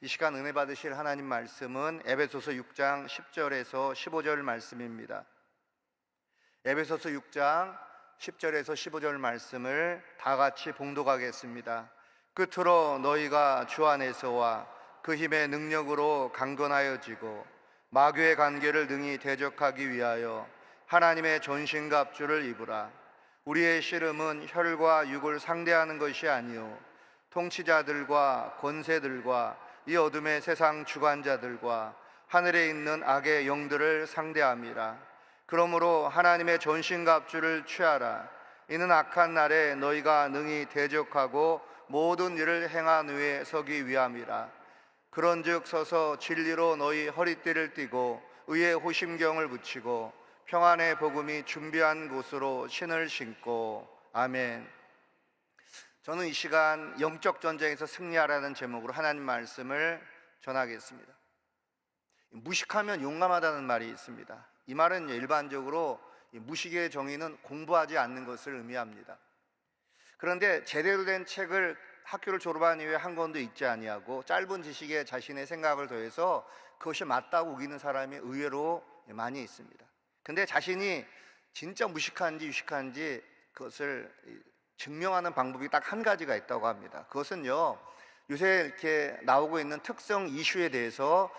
이 시간 은혜 받으실 하나님 말씀은 에베소서 6장 10절에서 15절 말씀입니다. 에베소서 6장 10절에서 15절 말씀을 다 같이 봉독하겠습니다. 끝으로 너희가 주 안에서와 그 힘의 능력으로 강건하여지고 마귀의 관계를 능히 대적하기 위하여 하나님의 전신갑주를 입으라. 우리의 씨름은 혈과 육을 상대하는 것이 아니요 통치자들과 권세들과 이 어둠의 세상 주관자들과 하늘에 있는 악의 영들을 상대함이라. 그러므로 하나님의 전신갑주를 취하라. 이는 악한 날에 너희가 능히 대적하고 모든 일을 행한 후에 서기 위함이라. 그런즉 서서 진리로 너희 허리띠를 띠고 의의 호심경을 붙이고 평안의 복음이 준비한 곳으로 신을 신고. 아멘. 저는 이 시간 영적 전쟁에서 승리하라는 제목으로 하나님 말씀을 전하겠습니다. 무식하면 용감하다는 말이 있습니다. 이 말은 일반적으로 무식의 정의는 공부하지 않는 것을 의미합니다. 그런데 제대로 된 책을 학교를 졸업한 이후에 한 권도 읽지 아니하고 짧은 지식에 자신의 생각을 더해서 그것이 맞다고 우기는 사람이 의외로 많이 있습니다. 근데 자신이 진짜 무식한지 유식한지 그것을 증명하는 방법이 딱 한 가지가 있다고 합니다. 그것은요, 요새 이렇게 나오고 있는 특성 이슈에 대해서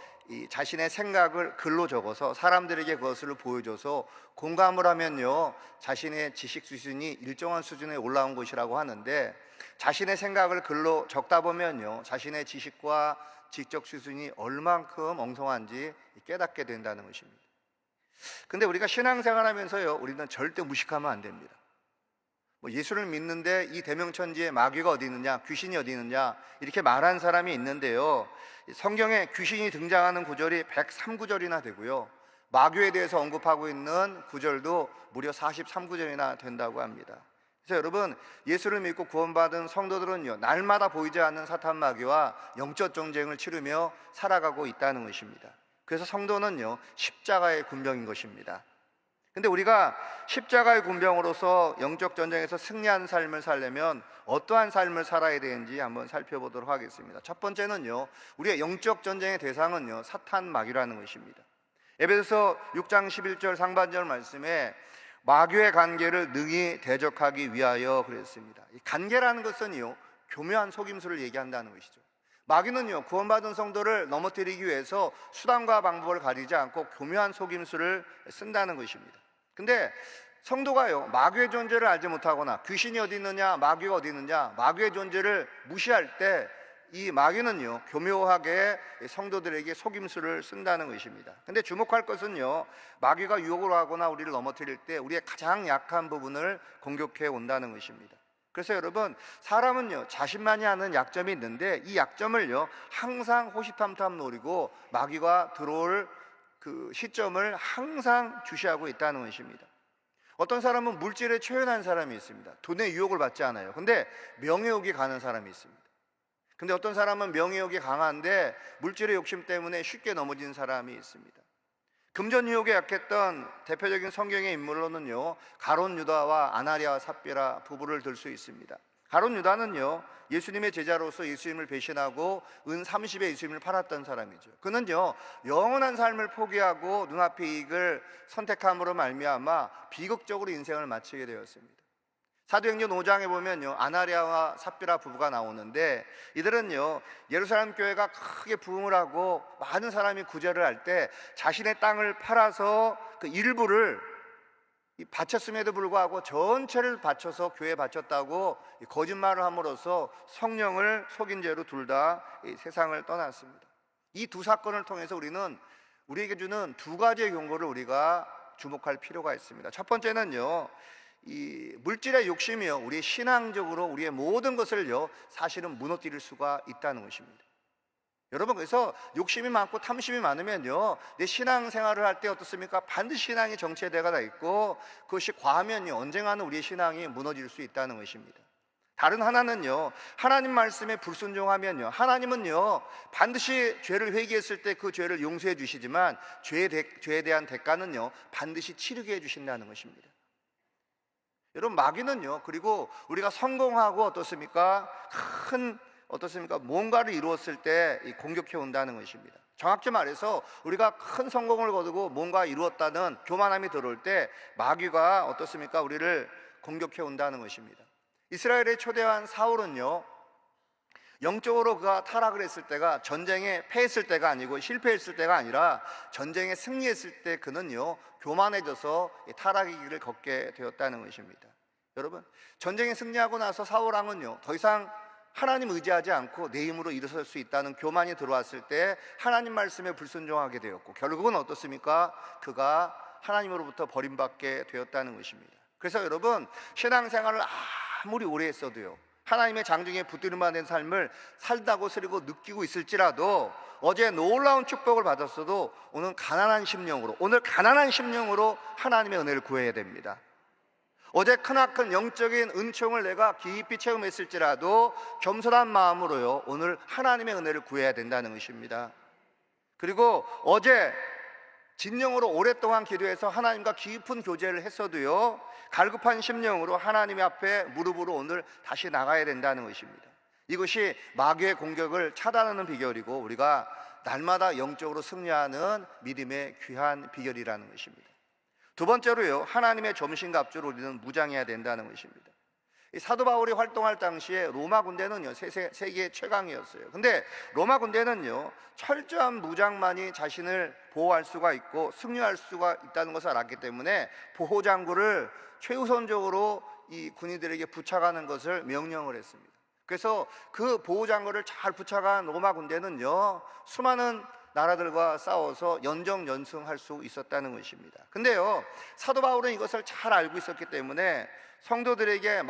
자신의 생각을 글로 적어서 사람들에게 그것을 보여줘서 공감을 하면요, 자신의 지식 수준이 일정한 수준에 올라온 것이라고 하는데, 자신의 생각을 글로 적다 보면요, 자신의 지식과 지적 수준이 얼만큼 엉성한지 깨닫게 된다는 것입니다. 근데 우리가 신앙생활 하면서요, 우리는 절대 무식하면 안 됩니다. 예수를 믿는데 이 대명천지에 마귀가 어디 있느냐, 귀신이 어디 있느냐 이렇게 말한 사람이 있는데요, 성경에 귀신이 등장하는 구절이 103구절이나 되고요, 마귀에 대해서 언급하고 있는 구절도 무려 43구절이나 된다고 합니다. 그래서 여러분, 예수를 믿고 구원받은 성도들은요, 날마다 보이지 않는 사탄 마귀와 영적 전쟁을 치르며 살아가고 있다는 것입니다. 그래서 성도는요, 십자가의 군병인 것입니다. 근데 우리가 십자가의 군병으로서 영적 전쟁에서 승리하는 삶을 살려면 어떠한 삶을 살아야 되는지 한번 살펴보도록 하겠습니다. 첫 번째는요, 우리의 영적 전쟁의 대상은요, 사탄 마귀라는 것입니다. 에베소서 6장 11절 상반절 말씀에 마귀의 관계를 능히 대적하기 위하여 그랬습니다. 이 관계라는 것은요, 교묘한 속임수를 얘기한다는 것이죠. 마귀는요, 구원받은 성도를 넘어뜨리기 위해서 수단과 방법을 가리지 않고 교묘한 속임수를 쓴다는 것입니다. 근데 성도가요, 마귀의 존재를 알지 못하거나 귀신이 어디 있느냐, 마귀가 어디 있느냐, 마귀의 존재를 무시할 때 이 마귀는요, 교묘하게 성도들에게 속임수를 쓴다는 것입니다. 근데 주목할 것은요, 마귀가 유혹을 하거나 우리를 넘어뜨릴 때 우리의 가장 약한 부분을 공격해 온다는 것입니다. 그래서 여러분, 사람은요, 자신만이 아는 약점이 있는데 이 약점을요, 항상 호시탐탐 노리고 마귀가 들어올 그 시점을 항상 주시하고 있다는 것입니다. 어떤 사람은 물질에 초연한 사람이 있습니다. 돈의 유혹을 받지 않아요. 근데 명예욕이 가는 사람이 있습니다. 근데 어떤 사람은 명예욕이 강한데 물질의 욕심 때문에 쉽게 넘어진 사람이 있습니다. 금전 유혹에 약했던 대표적인 성경의 인물로는요, 가룟 유다와 아나리아와 삽비라 부부를 들 수 있습니다. 가룟 유다는요, 예수님의 제자로서 예수님을 배신하고 은 30에 예수님을 팔았던 사람이죠. 그는요, 영원한 삶을 포기하고 눈앞의 이익을 선택함으로 말미암아 비극적으로 인생을 마치게 되었습니다. 사도행전 5장에 보면요, 아나리아와 삽비라 부부가 나오는데 이들은요, 예루살렘 교회가 크게 부흥을 하고 많은 사람이 구제를 할 때 자신의 땅을 팔아서 그 일부를 바쳤음에도 불구하고 전체를 바쳐서 교회에 바쳤다고 거짓말을 함으로써 성령을 속인 죄로 둘 다 세상을 떠났습니다. 이 두 사건을 통해서 우리는 우리에게 주는 두 가지의 경고를 우리가 주목할 필요가 있습니다. 첫 번째는요, 이 물질의 욕심이요, 우리 신앙적으로 우리의 모든 것을요, 사실은 무너뜨릴 수가 있다는 것입니다. 여러분, 그래서 욕심이 많고 탐심이 많으면요, 내 신앙생활을 할 때 어떻습니까? 반드시 신앙이 정체되가 다 있고 그것이 과하면요, 언젠가는 우리의 신앙이 무너질 수 있다는 것입니다. 다른 하나는요, 하나님 말씀에 불순종하면요, 하나님은요, 반드시 죄를 회개했을 때 그 죄를 용서해 주시지만 죄에 대한 대가는요, 반드시 치르게 해 주신다는 것입니다. 여러분, 마귀는요, 그리고 우리가 성공하고 어떻습니까? 큰 어떻습니까? 뭔가를 이루었을 때 공격해 온다는 것입니다. 정확히 말해서 우리가 큰 성공을 거두고 뭔가 이루었다는 교만함이 들어올 때 마귀가 어떻습니까? 우리를 공격해 온다는 것입니다. 이스라엘의 초대한 사울은요, 영적으로 그가 타락을 했을 때가 전쟁에 패했을 때가 아니고 실패했을 때가 아니라 전쟁에 승리했을 때 그는요, 교만해져서 타락의 길을 걷게 되었다는 것입니다. 여러분, 전쟁에 승리하고 나서 사울왕은요, 더 이상 하나님 의지하지 않고 내 힘으로 일어설 수 있다는 교만이 들어왔을 때 하나님 말씀에 불순종하게 되었고, 결국은 어떻습니까? 그가 하나님으로부터 버림받게 되었다는 것입니다. 그래서 여러분, 신앙생활을 아무리 오래 했어도요, 하나님의 장중에 붙들만한 삶을 살다고 스리고 느끼고 있을지라도 어제 놀라운 축복을 받았어도 오늘 가난한 심령으로 하나님의 은혜를 구해야 됩니다. 어제 크나큰 영적인 은총을 내가 깊이 체험했을지라도 겸손한 마음으로요, 오늘 하나님의 은혜를 구해야 된다는 것입니다. 그리고 어제 진영으로 오랫동안 기도해서 하나님과 깊은 교제를 했어도요, 갈급한 심령으로 하나님 앞에 무릎으로 오늘 다시 나가야 된다는 것입니다. 이것이 마귀의 공격을 차단하는 비결이고 우리가 날마다 영적으로 승리하는 믿음의 귀한 비결이라는 것입니다. 두 번째로요, 하나님의 점심갑주를 우리는 무장해야 된다는 것입니다. 이 사도 바울이 활동할 당시에 로마 군대는요, 세계 최강이었어요. 근데 로마 군대는요, 철저한 무장만이 자신을 보호할 수가 있고 승리할 수가 있다는 것을 알았기 때문에 보호장구를 최우선적으로 이 군인들에게 부착하는 것을 명령을 했습니다. 그래서 그 보호장구를 잘 부착한 로마 군대는요, 수많은 나라들과 싸워서 연정연승할 수 있었다는 것입니다. 근데요, 사도 바울은 이것을 잘 알고 있었기 때문에 성도들에게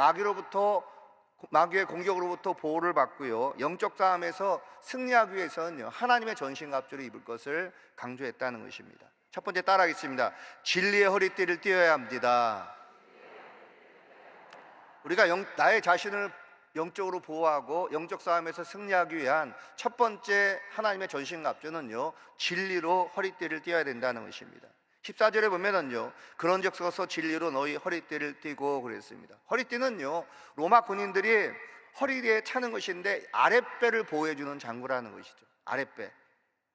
마귀의 공격으로부터 보호를 받고요, 영적 싸움에서 승리하기 위해서는요, 하나님의 전신갑주를 입을 것을 강조했다는 것입니다. 첫 번째 따라하겠습니다. 진리의 허리띠를 띠어야 합니다. 우리가 나의 자신을 영적으로 보호하고 영적 싸움에서 승리하기 위한 첫 번째 하나님의 전신갑주는요, 진리로 허리띠를 띠어야 된다는 것입니다. 14절에 보면은요, 그런즉 서서 진리로 너희 허리띠를 띠고 그랬습니다. 허리띠는요, 로마 군인들이 허리에 차는 것인데 아랫배를 보호해주는 장구라는 것이죠. 아랫배.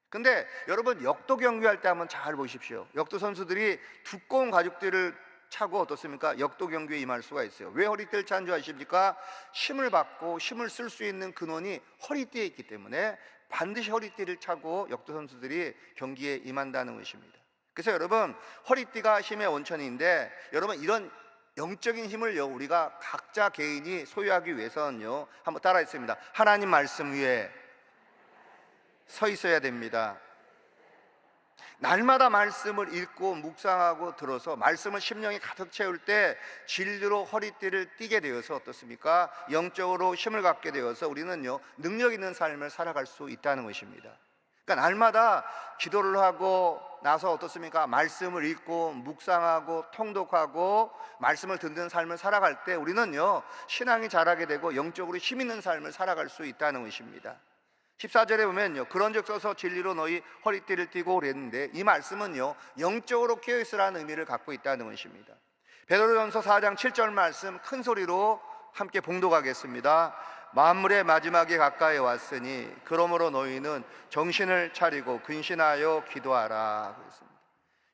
근데 여러분, 역도 경기할 때 한번 잘 보십시오. 역도 선수들이 두꺼운 가죽들을 차고 어떻습니까? 역도 경기에 임할 수가 있어요. 왜 허리띠를 차는 줄 아십니까? 힘을 받고 힘을 쓸 수 있는 근원이 허리띠에 있기 때문에 반드시 허리띠를 차고 역도 선수들이 경기에 임한다는 것입니다. 그래서 여러분, 허리띠가 힘의 원천인데 여러분, 이런 영적인 힘을요, 우리가 각자 개인이 소유하기 위해서는요, 한번 따라했습니다. 하나님 말씀 위에 서 있어야 됩니다. 날마다 말씀을 읽고 묵상하고 들어서 말씀을 심령에 가득 채울 때 진리로 허리띠를 띠게 되어서 어떻습니까? 영적으로 힘을 갖게 되어서 우리는요, 능력 있는 삶을 살아갈 수 있다는 것입니다. 그러니까 날마다 기도를 하고 나서 어떻습니까? 말씀을 읽고 묵상하고 통독하고 말씀을 듣는 삶을 살아갈 때 우리는요, 신앙이 자라게 되고 영적으로 힘 있는 삶을 살아갈 수 있다는 것입니다. 14절에 보면요, 그런즉 서서 진리로 너희 허리띠를 띠고 그랬는데 이 말씀은요, 영적으로 깨어있으라는 의미를 갖고 있다는 것입니다. 베드로전서 4장 7절 말씀 큰 소리로 함께 봉독하겠습니다. 만물의 마지막이 가까이 왔으니 그러므로 너희는 정신을 차리고 근신하여 기도하라 그랬습니다.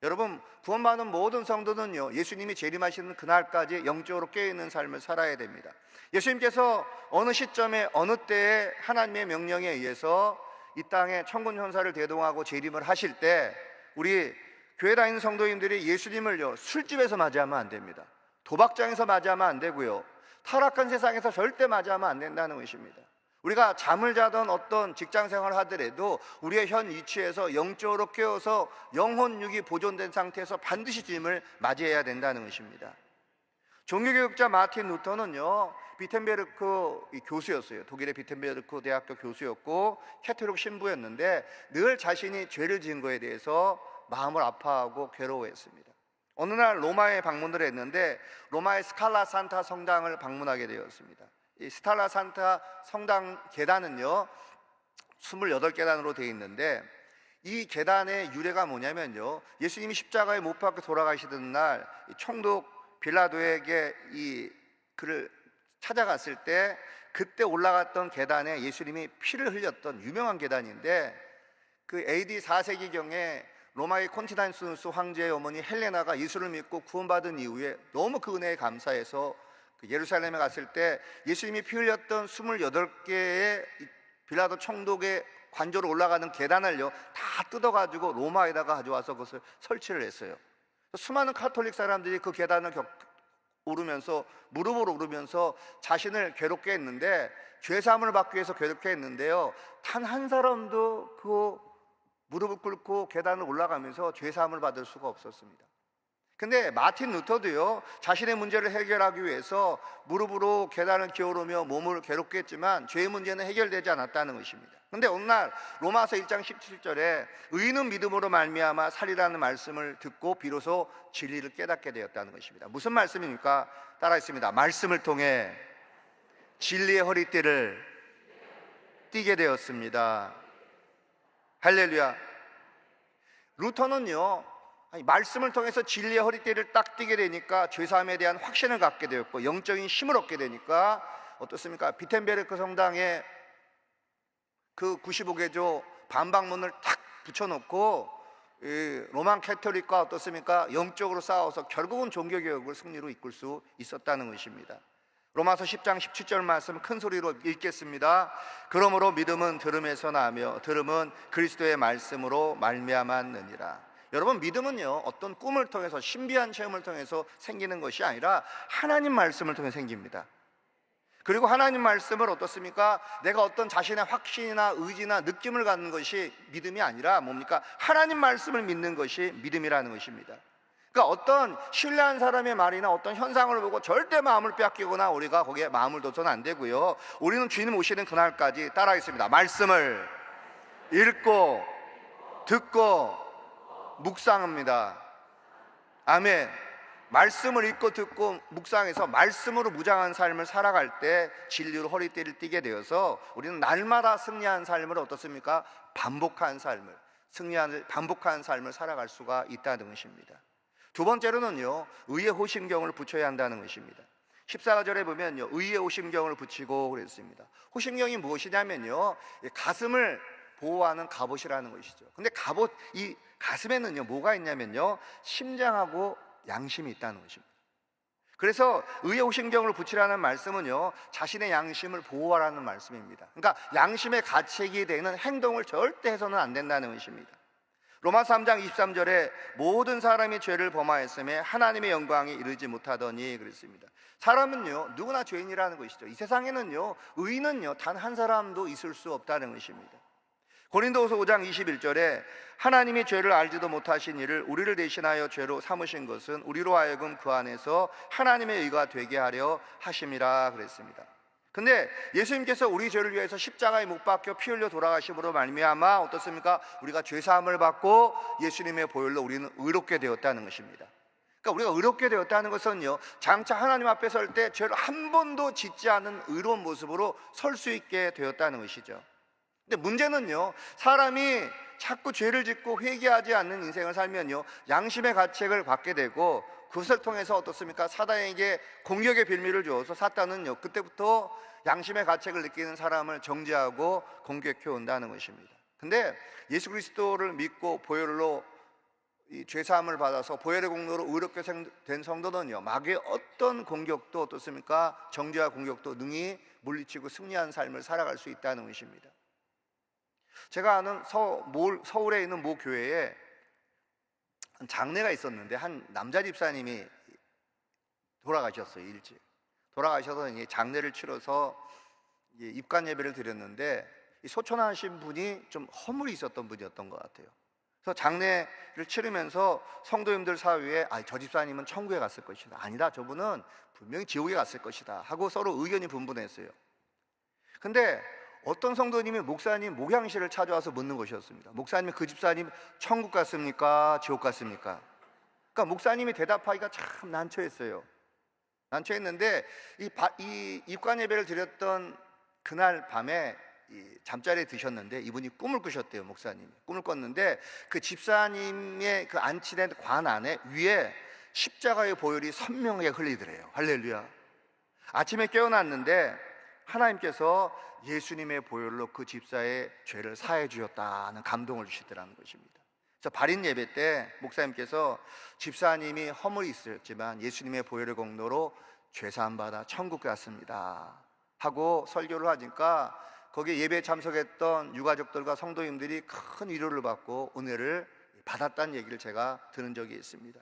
여러분, 구원받은 모든 성도는요, 예수님이 재림하시는 그날까지 영적으로 깨어있는 삶을 살아야 됩니다. 예수님께서 어느 시점에 어느 때에 하나님의 명령에 의해서 이 땅에 천군 천사를 대동하고 재림을 하실 때 우리 교회 다니는 성도님들이 예수님을요, 술집에서 맞이하면 안 됩니다. 도박장에서 맞이하면 안 되고요, 타락한 세상에서 절대 맞이하면 안 된다는 것입니다. 우리가 잠을 자던 어떤 직장 생활을 하더라도 우리의 현 위치에서 영적으로 깨어서 영혼 육이 보존된 상태에서 반드시 주님을 맞이해야 된다는 것입니다. 종교교육자 마틴 루터는요, 비텐베르크 교수였어요. 독일의 비텐베르크 대학교 교수였고 캐톨릭 신부였는데 늘 자신이 죄를 지은 거에 대해서 마음을 아파하고 괴로워했습니다. 어느 날 로마에 방문을 했는데 로마의 스칼라 산타 성당을 방문하게 되었습니다. 이 스칼라 산타 성당 계단은요, 28계단으로 되어 있는데 이 계단의 유래가 뭐냐면요, 예수님이 십자가에 못 박혀 돌아가시던 날 총독 빌라도에게 이 그를 찾아갔을 때 그때 올라갔던 계단에 예수님이 피를 흘렸던 유명한 계단인데, 그 AD 4세기경에 로마의 콘티난수스 황제의 어머니 헬레나가 예수를 믿고 구원받은 이후에 너무 그 은혜에 감사해서 그 예루살렘에 갔을 때 예수님이 피 흘렸던 28개의 빌라도 총독의 관저로 올라가는 계단을요 다 뜯어가지고 로마에다가 가져와서 그것을 설치를 했어요. 수많은 카톨릭 사람들이 그 계단을 오르면서 무릎으로 오르면서 자신을 괴롭게 했는데, 죄사함을 받기 위해서 괴롭게 했는데요, 단 한 사람도 그 무릎을 꿇고 계단을 올라가면서 죄사함을 받을 수가 없었습니다. 근데 마틴 루터도요, 자신의 문제를 해결하기 위해서 무릎으로 계단을 기어오르며 몸을 괴롭게 했지만 죄의 문제는 해결되지 않았다는 것입니다. 근데 어느 날 로마서 1장 17절에 의인은 믿음으로 말미암아 살리라는 말씀을 듣고 비로소 진리를 깨닫게 되었다는 것입니다. 무슨 말씀입니까? 따라했습니다. 말씀을 통해 진리의 허리띠를 띠게 되었습니다. 할렐루야. 루터는요, 말씀을 통해서 진리의 허리띠를 딱 띠게 되니까 죄사함에 대한 확신을 갖게 되었고 영적인 힘을 얻게 되니까 어떻습니까? 비텐베르크 성당에 그 95개조 반박문을 탁 붙여놓고 로만 캐톨릭과 어떻습니까? 영적으로 싸워서 결국은 종교개혁을 승리로 이끌 수 있었다는 것입니다. 로마서 10장 17절 말씀 큰 소리로 읽겠습니다. 그러므로 믿음은 들음에서 나며 들음은 그리스도의 말씀으로 말미암았느니라. 여러분, 믿음은요 어떤 꿈을 통해서 신비한 체험을 통해서 생기는 것이 아니라 하나님 말씀을 통해 생깁니다. 그리고 하나님 말씀을 어떻습니까? 내가 어떤 자신의 확신이나 의지나 느낌을 갖는 것이 믿음이 아니라 뭡니까? 하나님 말씀을 믿는 것이 믿음이라는 것입니다. 그러니까 어떤 신뢰한 사람의 말이나 어떤 현상을 보고 절대 마음을 빼앗기거나 우리가 거기에 마음을 둬서는 안 되고요, 우리는 주님 오시는 그날까지 따라하겠습니다. 말씀을 읽고 듣고 묵상합니다. 아멘. 말씀을 읽고 듣고 묵상해서 말씀으로 무장한 삶을 살아갈 때 진리로 허리띠를 띠게 되어서 우리는 날마다 승리한 삶을 어떻습니까? 반복한 삶을, 반복한 삶을 살아갈 수가 있다는 것입니다. 두 번째로는요, 의의 호심경을 붙여야 한다는 것입니다. 14절에 보면요, 의의 호심경을 붙이고 그랬습니다. 호심경이 무엇이냐면요, 가슴을 보호하는 갑옷이라는 것이죠. 근데 갑옷, 이 가슴에는요 뭐가 있냐면요, 심장하고 양심이 있다는 것입니다. 그래서 의의 호심경을 붙이라는 말씀은요, 자신의 양심을 보호하라는 말씀입니다. 그러니까 양심의 가책이 되는 행동을 절대 해서는 안 된다는 것입니다. 로마서 3장 23절에 모든 사람이 죄를 범하였음에 하나님의 영광에 이르지 못하더니 그랬습니다. 사람은요 누구나 죄인이라는 것이죠. 이 세상에는요 의인은요 단 한 사람도 있을 수 없다는 것입니다. 고린도후서 5장 21절에 하나님이 죄를 알지도 못하신 이를 우리를 대신하여 죄로 삼으신 것은 우리로 하여금 그 안에서 하나님의 의가 되게 하려 하심이라 그랬습니다. 근데 예수님께서 우리 죄를 위해서 십자가에 못 박혀 피 흘려 돌아가심으로 말미암아 어떻습니까? 우리가 죄사함을 받고 예수님의 보혈로 우리는 의롭게 되었다는 것입니다. 그러니까 우리가 의롭게 되었다는 것은요, 장차 하나님 앞에 설 때 죄를 한 번도 짓지 않은 의로운 모습으로 설 수 있게 되었다는 것이죠. 근데 문제는요, 사람이 자꾸 죄를 짓고 회개하지 않는 인생을 살면요, 양심의 가책을 받게 되고 그것을 통해서 어떻습니까? 사단에게 공격의 빌미를 주어서 사단은요 그때부터 양심의 가책을 느끼는 사람을 정죄하고 공격해 온다는 것입니다. 근데 예수 그리스도를 믿고 보혈로 이 죄사함을 받아서 보혈의 공로로 의롭게 된 성도는요, 마귀의 어떤 공격도 어떻습니까? 정죄와 공격도 능히 물리치고 승리한 삶을 살아갈 수 있다는 것입니다. 제가 아는 서울에 있는 모 교회에 장례가 있었는데 한 남자 집사님이 돌아가셨어요. 일찍 돌아가셔서 이제 장례를 치러서 입관 예배를 드렸는데 소천하신 분이 좀 허물이 있었던 분이었던 것 같아요. 그래서 장례를 치르면서 성도님들 사이에 저 집사님은 천국에 갔을 것이다, 아니다, 저분은 분명히 지옥에 갔을 것이다 하고 서로 의견이 분분했어요. 근데 어떤 성도님이 목사님 목양실을 찾아와서 묻는 것이었습니다. 목사님, 그 집사님 천국 갔습니까? 지옥 갔습니까? 그러니까 목사님이 대답하기가 참 난처했어요. 난처했는데 이 입관 예배를 드렸던 그날 밤에 잠자리에 드셨는데 이분이 꿈을 꾸셨대요. 목사님이 꿈을 꿨는데 그 집사님의 그 안치된 관 안에 위에 십자가의 보혈이 선명하게 흘리더래요. 할렐루야. 아침에 깨어났는데 하나님께서 예수님의 보혈로 그 집사의 죄를 사해 주셨다는 감동을 주시더라는 것입니다. 그래서 발인 예배 때 목사님께서 집사님이 허물이 있었지만 예수님의 보혈의 공로로 죄사함 받아 천국 갔습니다 하고 설교를 하니까 거기에 예배에 참석했던 유가족들과 성도님들이 큰 위로를 받고 은혜를 받았다는 얘기를 제가 들은 적이 있습니다.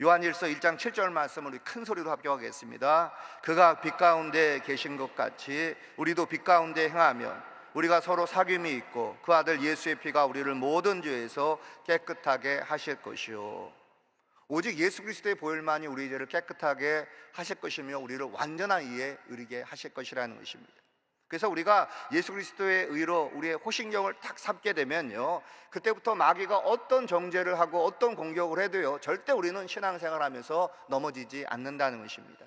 요한일서 1장 7절 말씀을 우리 큰 소리로 합격하겠습니다. 그가 빛 가운데 계신 것 같이 우리도 빛 가운데 행하면 우리가 서로 사귐이 있고 그 아들 예수의 피가 우리를 모든 죄에서 깨끗하게 하실 것이요, 오직 예수 그리스도의 보혈만이 우리 죄를 깨끗하게 하실 것이며 우리를 완전한 의에 이르게 하실 것이라는 것입니다. 그래서 우리가 예수 그리스도의 의로 우리의 호신경을 탁 삼게 되면요, 그때부터 마귀가 어떤 정죄를 하고 어떤 공격을 해도요, 절대 우리는 신앙생활 하면서 넘어지지 않는다는 것입니다.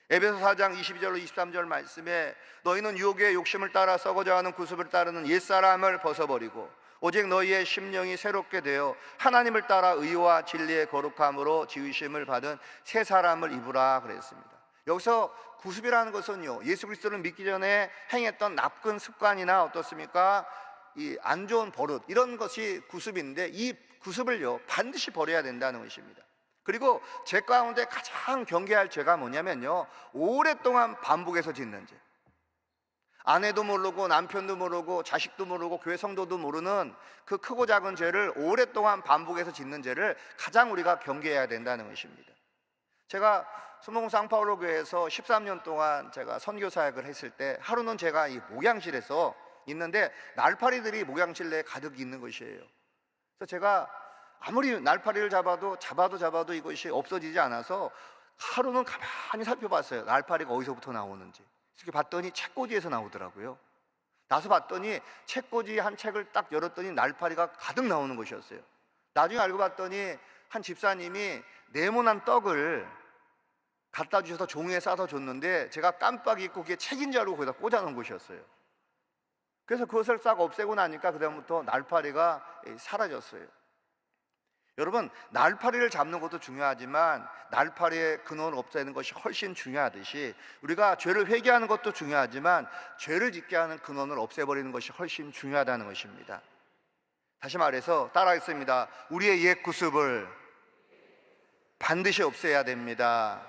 에베소 4장 22절로 23절 말씀에 너희는 유혹의 욕심을 따라 썩어져가는 구습을 따르는 옛사람을 벗어버리고 오직 너희의 심령이 새롭게 되어 하나님을 따라 의와 진리의 거룩함으로 지으심을 받은 새 사람을 입으라 그랬습니다. 여기서 구습이라는 것은요, 예수 그리스도를 믿기 전에 행했던 나쁜 습관이나 어떻습니까? 이 안 좋은 버릇, 이런 것이 구습인데 이 구습을요 반드시 버려야 된다는 것입니다. 그리고 죄 가운데 가장 경계할 죄가 뭐냐면요, 오랫동안 반복해서 짓는 죄. 아내도 모르고 남편도 모르고 자식도 모르고 교회 성도도 모르는 그 크고 작은 죄를 오랫동안 반복해서 짓는 죄를 가장 우리가 경계해야 된다는 것입니다. 제가 수봉 상파울로 교회에서 13년 동안 제가 선교 사역을 했을 때 하루는 제가 이 목양실에서 있는데 날파리들이 목양실 내에 가득 있는 것이에요. 그래서 제가 아무리 날파리를 잡아도 이것이 없어지지 않아서 하루는 가만히 살펴봤어요. 날파리가 어디서부터 나오는지. 이렇게 봤더니 책꽂이에서 나오더라고요. 나서 봤더니 책꽂이 한 책을 딱 열었더니 날파리가 가득 나오는 것이었어요. 나중에 알고 봤더니 한 집사님이 네모난 떡을 갖다 주셔서 종이에 싸서 줬는데 제가 깜빡 잊고 그게 책인 줄 알고 거기다 꽂아 놓은 것이었어요. 그래서 그것을 싹 없애고 나니까 그다음부터 날파리가 사라졌어요. 여러분, 날파리를 잡는 것도 중요하지만 날파리의 근원을 없애는 것이 훨씬 중요하듯이 우리가 죄를 회개하는 것도 중요하지만 죄를 짓게 하는 근원을 없애버리는 것이 훨씬 중요하다는 것입니다. 다시 말해서 따라하겠습니다. 우리의 옛 구습을 반드시 없애야 됩니다.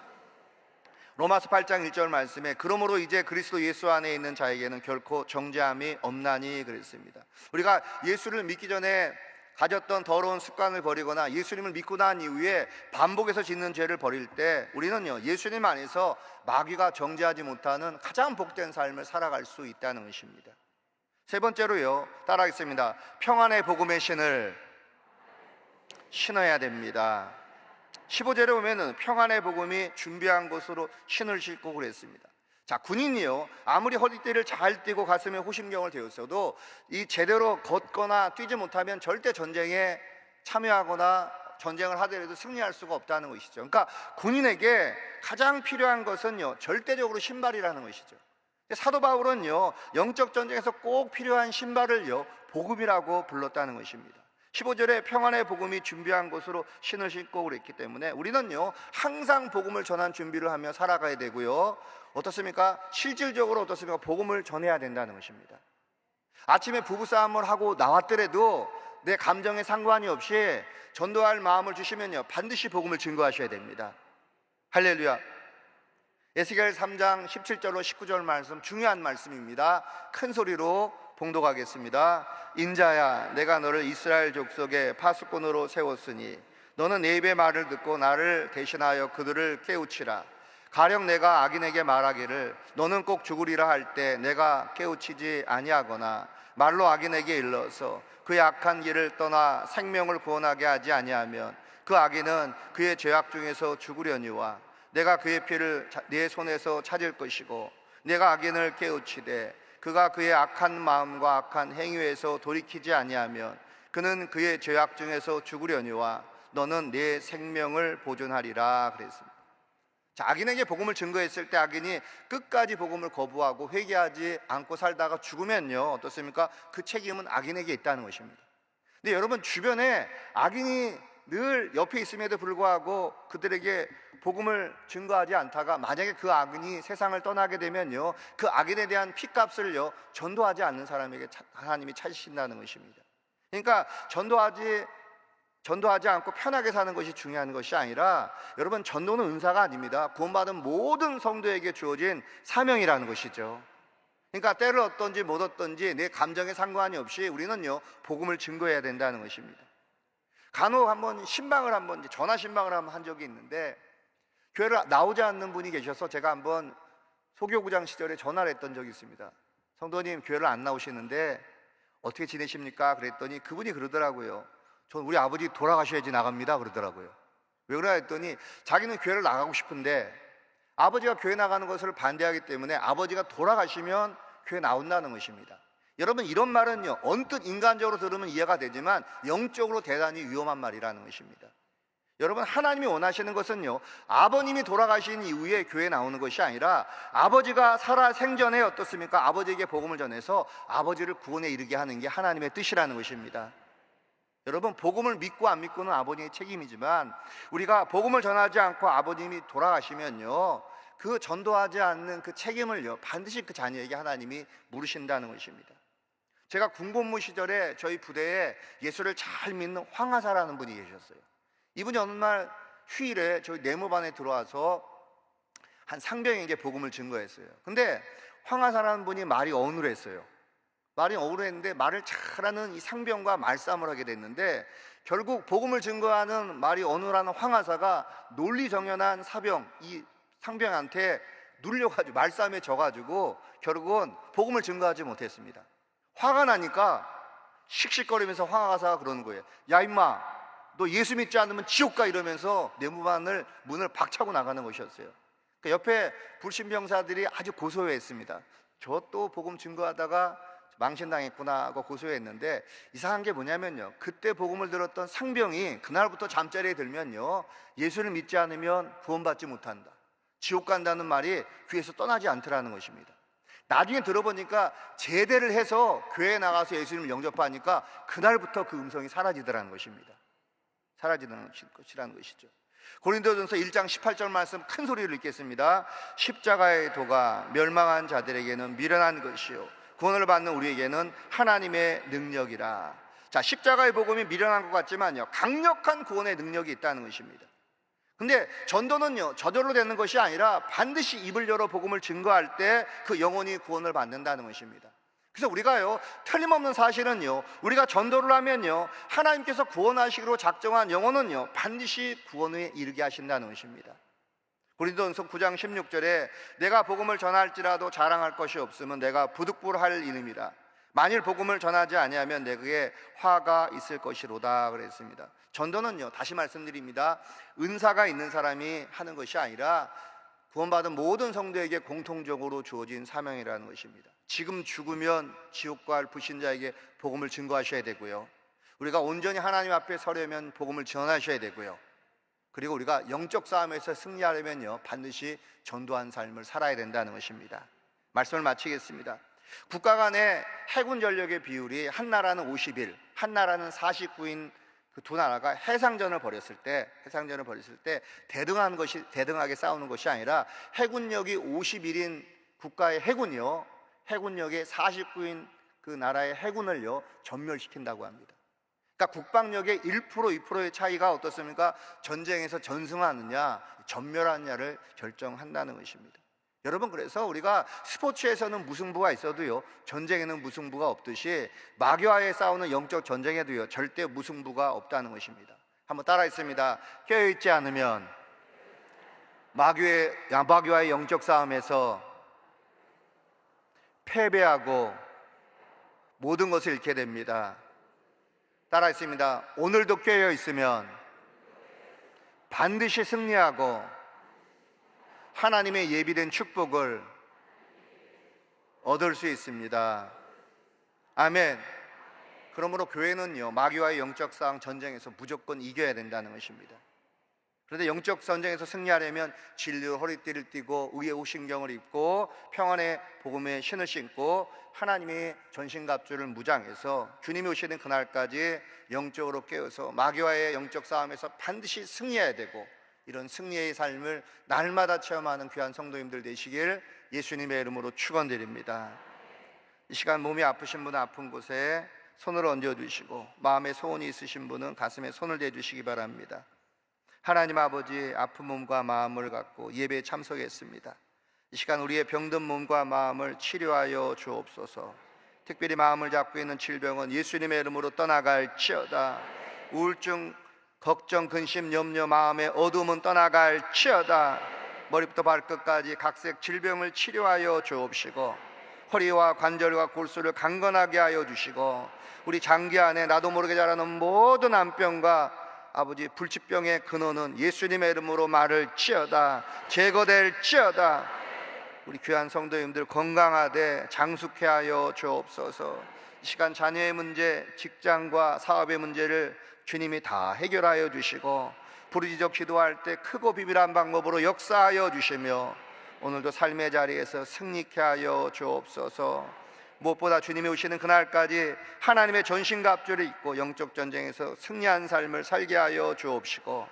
로마서 8장 1절 말씀에 그러므로 이제 그리스도 예수 안에 있는 자에게는 결코 정죄함이 없나니 그랬습니다. 우리가 예수를 믿기 전에 가졌던 더러운 습관을 버리거나 예수님을 믿고 난 이후에 반복해서 짓는 죄를 버릴 때 우리는요, 예수님 안에서 마귀가 정죄하지 못하는 가장 복된 삶을 살아갈 수 있다는 것입니다. 세 번째로요, 따라하겠습니다. 평안의 복음의 신을 신어야 됩니다. 15절에 보면은 평안의 복음이 준비한 것으로 신을 신고 그랬습니다. 자, 군인이요, 아무리 허리띠를 잘 띠고 가슴에 호심경을 대었어도 이 제대로 걷거나 뛰지 못하면 절대 전쟁에 참여하거나 전쟁을 하더라도 승리할 수가 없다는 것이죠. 그러니까 군인에게 가장 필요한 것은요, 절대적으로 신발이라는 것이죠. 사도 바울은요, 영적 전쟁에서 꼭 필요한 신발을요, 복음이라고 불렀다는 것입니다. 15절에 평안의 복음이 준비한 것으로 신을 신고 그랬기 때문에 우리는요, 항상 복음을 전한 준비를 하며 살아가야 되고요, 어떻습니까? 실질적으로 어떻습니까? 복음을 전해야 된다는 것입니다. 아침에 부부싸움을 하고 나왔더라도 내 감정에 상관이 없이 전도할 마음을 주시면요, 반드시 복음을 증거하셔야 됩니다. 할렐루야. 에스겔 3장 17절로 19절 말씀, 중요한 말씀입니다. 큰 소리로 봉독하겠습니다. 인자야, 내가 너를 이스라엘 족속의 파수꾼으로 세웠으니 너는 내 입의 말을 듣고 나를 대신하여 그들을 깨우치라. 가령 내가 악인에게 말하기를 너는 꼭 죽으리라 할 때 내가 깨우치지 아니하거나 말로 악인에게 일러서 그의 악한 길을 떠나 생명을 구원하게 하지 아니하면 그 악인은 그의 죄악 중에서 죽으려니와 내가 그의 피를 내 손에서 찾을 것이고 내가 악인을 깨우치되 그가 그의 악한 마음과 악한 행위에서 돌이키지 아니하면 그는 그의 죄악 중에서 죽으려니와 너는 내 생명을 보존하리라 그랬습니다. 자, 악인에게 복음을 증거했을 때 악인이 끝까지 복음을 거부하고 회개하지 않고 살다가 죽으면요, 어떻습니까? 그 책임은 악인에게 있다는 것입니다. 근데 여러분, 주변에 악인이 늘 옆에 있음에도 불구하고 그들에게 복음을 증거하지 않다가 만약에 그 악인이 세상을 떠나게 되면요, 그 악인에 대한 핏값을요 전도하지 않는 사람에게 하나님이 찾으신다는 것입니다. 그러니까 전도하지 않고 편하게 사는 것이 중요한 것이 아니라, 여러분, 전도는 은사가 아닙니다. 구원받은 모든 성도에게 주어진 사명이라는 것이죠. 그러니까 때를 얻든지 못 얻든지 내 감정에 상관이 없이 우리는요 복음을 증거해야 된다는 것입니다. 간혹 한번 전화 신방을 한번 한 적이 있는데, 교회를 나오지 않는 분이 계셔서 제가 한번 소교구장 시절에 전화를 했던 적이 있습니다. 성도님, 교회를 안 나오시는데 어떻게 지내십니까? 그랬더니 그분이 그러더라고요. 전 우리 아버지 돌아가셔야지 나갑니다 그러더라고요. 왜 그러냐 했더니 자기는 교회를 나가고 싶은데 아버지가 교회 나가는 것을 반대하기 때문에 아버지가 돌아가시면 교회 나온다는 것입니다. 여러분, 이런 말은요 언뜻 인간적으로 들으면 이해가 되지만 영적으로 대단히 위험한 말이라는 것입니다. 여러분, 하나님이 원하시는 것은요 아버님이 돌아가신 이후에 교회에 나오는 것이 아니라 아버지가 살아 생전에 어떻습니까? 아버지에게 복음을 전해서 아버지를 구원에 이르게 하는 게 하나님의 뜻이라는 것입니다. 여러분, 복음을 믿고 안 믿고는 아버님의 책임이지만 우리가 복음을 전하지 않고 아버님이 돌아가시면요 그 전도하지 않는 그 책임을요 반드시 그 자녀에게 하나님이 물으신다는 것입니다. 제가 군복무 시절에 저희 부대에 예수를 잘 믿는 황하사라는 분이 계셨어요. 이분이 어느 날 휴일에 저희 내무반에 들어와서 한 상병에게 복음을 증거했어요. 근데 황하사라는 분이 말이 어눌했어요. 말이 어눌했는데 말을 잘하는 이 상병과 말싸움을 하게 됐는데, 결국 복음을 증거하는 말이 어눌한 황하사가 논리정연한 이 상병한테 눌려가지고 말싸움에 져가지고 결국은 복음을 증거하지 못했습니다. 화가 나니까 씩씩거리면서 황하사가 그러는 거예요. 야 임마, 너 예수 믿지 않으면 지옥 가, 이러면서 내무반을 문을 박차고 나가는 것이었어요. 그러니까 옆에 불신병사들이 아주 고소해했습니다. 저 또 복음 증거하다가 망신당했구나 하고 고소했는데, 이상한 게 뭐냐면요 그때 복음을 들었던 상병이 그날부터 잠자리에 들면요 예수를 믿지 않으면 구원받지 못한다, 지옥 간다는 말이 귀에서 떠나지 않더라는 것입니다. 나중에 들어보니까 제대를 해서 교회에 나가서 예수님을 영접하니까 그날부터 그 음성이 사라지더라는 것입니다. 사라지는 것이라는 것이죠. 고린도전서 1장 18절 말씀 큰 소리를 읽겠습니다. 십자가의 도가 멸망한 자들에게는 미련한 것이요 구원을 받는 우리에게는 하나님의 능력이라. 자, 십자가의 복음이 미련한 것 같지만요 강력한 구원의 능력이 있다는 것입니다. 근데 전도는요 저절로 되는 것이 아니라 반드시 입을 열어 복음을 증거할 때 그 영혼이 구원을 받는다는 것입니다. 그래서 우리가요 틀림없는 사실은요 우리가 전도를 하면요 하나님께서 구원하시기로 작정한 영혼은요 반드시 구원에 이르게 하신다는 것입니다. 고린도전서 9장 16절에 내가 복음을 전할지라도 자랑할 것이 없으면 내가 부득불할 이름이라. 만일 복음을 전하지 아니하면 내게 화가 있을 것이로다 그랬습니다. 전도는요 다시 말씀드립니다 은사가 있는 사람이 하는 것이 아니라 구원받은 모든 성도에게 공통적으로 주어진 사명이라는 것입니다. 지금 죽으면 지옥 갈 불신자에게 복음을 증거하셔야 되고요, 우리가 온전히 하나님 앞에 서려면 복음을 전하셔야 되고요, 그리고 우리가 영적 싸움에서 승리하려면요 반드시 전도한 삶을 살아야 된다는 것입니다. 말씀을 마치겠습니다. 국가 간의 해군 전력의 비율이 한 나라는 50일, 한 나라는 49인 그 두 나라가 해상전을 벌였을 때 대등하게 싸우는 것이 아니라 해군력이 51인 국가의 해군력의 49인 그 나라의 해군을요 전멸시킨다고 합니다. 그러니까 국방력의 1%, 2%의 차이가 어떻습니까? 전쟁에서 전승하느냐 전멸하느냐를 결정한다는 것입니다. 여러분, 그래서 우리가 스포츠에서는 무승부가 있어도요 전쟁에는 무승부가 없듯이 마귀와의 싸우는 영적 전쟁에도요 절대 무승부가 없다는 것입니다. 한번 따라 했습니다. 깨어있지 않으면 마귀와의 영적 싸움에서 패배하고 모든 것을 잃게 됩니다. 따라 했습니다. 오늘도 깨어 있으면 반드시 승리하고 하나님의 예비된 축복을 얻을 수 있습니다. 아멘. 그러므로 교회는요 마귀와의 영적 싸움 전쟁에서 무조건 이겨야 된다는 것입니다. 그런데 영적 전쟁에서 승리하려면 진리로 허리띠를 띠고 의의 오신경을 입고 평안의 복음의 신을 신고 하나님의 전신갑주를 무장해서 주님이 오시는 그날까지 영적으로 깨어서 마귀와의 영적 싸움에서 반드시 승리해야 되고, 이런 승리의 삶을 날마다 체험하는 귀한 성도님들 되시길 예수님의 이름으로 축원드립니다. 이 시간 몸이 아프신 분은 아픈 곳에 손을 얹어주시고, 마음에 소원이 있으신 분은 가슴에 손을 대주시기 바랍니다. 하나님 아버지, 아픈 몸과 마음을 갖고 예배에 참석했습니다. 이 시간 우리의 병든 몸과 마음을 치료하여 주옵소서. 특별히 마음을 잡고 있는 질병은 예수님의 이름으로 떠나갈지어다. 우울증, 걱정, 근심, 염려, 마음의 어둠은 떠나갈지어다. 머리부터 발끝까지 각색 질병을 치료하여 주옵시고, 허리와 관절과 골수를 강건하게 하여 주시고, 우리 장기 안에 나도 모르게 자라는 모든 암병과 아버지 불치병의 근원은 예수님의 이름으로 말을지어다. 제거될지어다. 우리 귀한 성도님들 건강하되 장숙해 하여 주옵소서. 이 시간 자녀의 문제, 직장과 사업의 문제를 주님이 다 해결하여 주시고, 부르짖어 기도할 때 크고 비밀한 방법으로 역사하여 주시며, 오늘도 삶의 자리에서 승리케 하여 주옵소서. 무엇보다 주님이 오시는 그날까지 하나님의 전신갑주를 입고 영적 전쟁에서 승리한 삶을 살게 하여 주옵시고,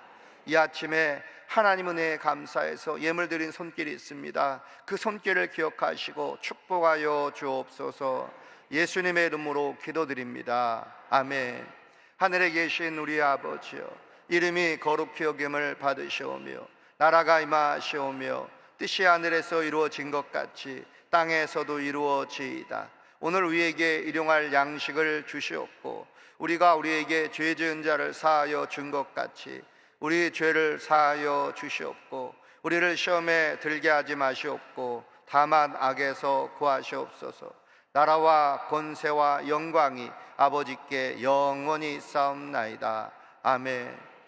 이 아침에 하나님 은혜에 감사해서 예물 드린 손길이 있습니다. 그 손길을 기억하시고 축복하여 주옵소서. 예수님의 이름으로 기도드립니다. 아멘. 하늘에 계신 우리 아버지여, 이름이 거룩히 여김을 받으시오며 나라가 임하시오며 뜻이 하늘에서 이루어진 것 같이 땅에서도 이루어지이다. 오늘 우리에게 일용할 양식을 주시옵고, 우리가 우리에게 죄 지은 자를 사하여 준 것 같이 우리 죄를 사하여 주시옵고, 우리를 시험에 들게 하지 마시옵고 다만 악에서 구하시옵소서. 나라와 권세와 영광이 아버지께 영원히 싸움나이다. 아멘.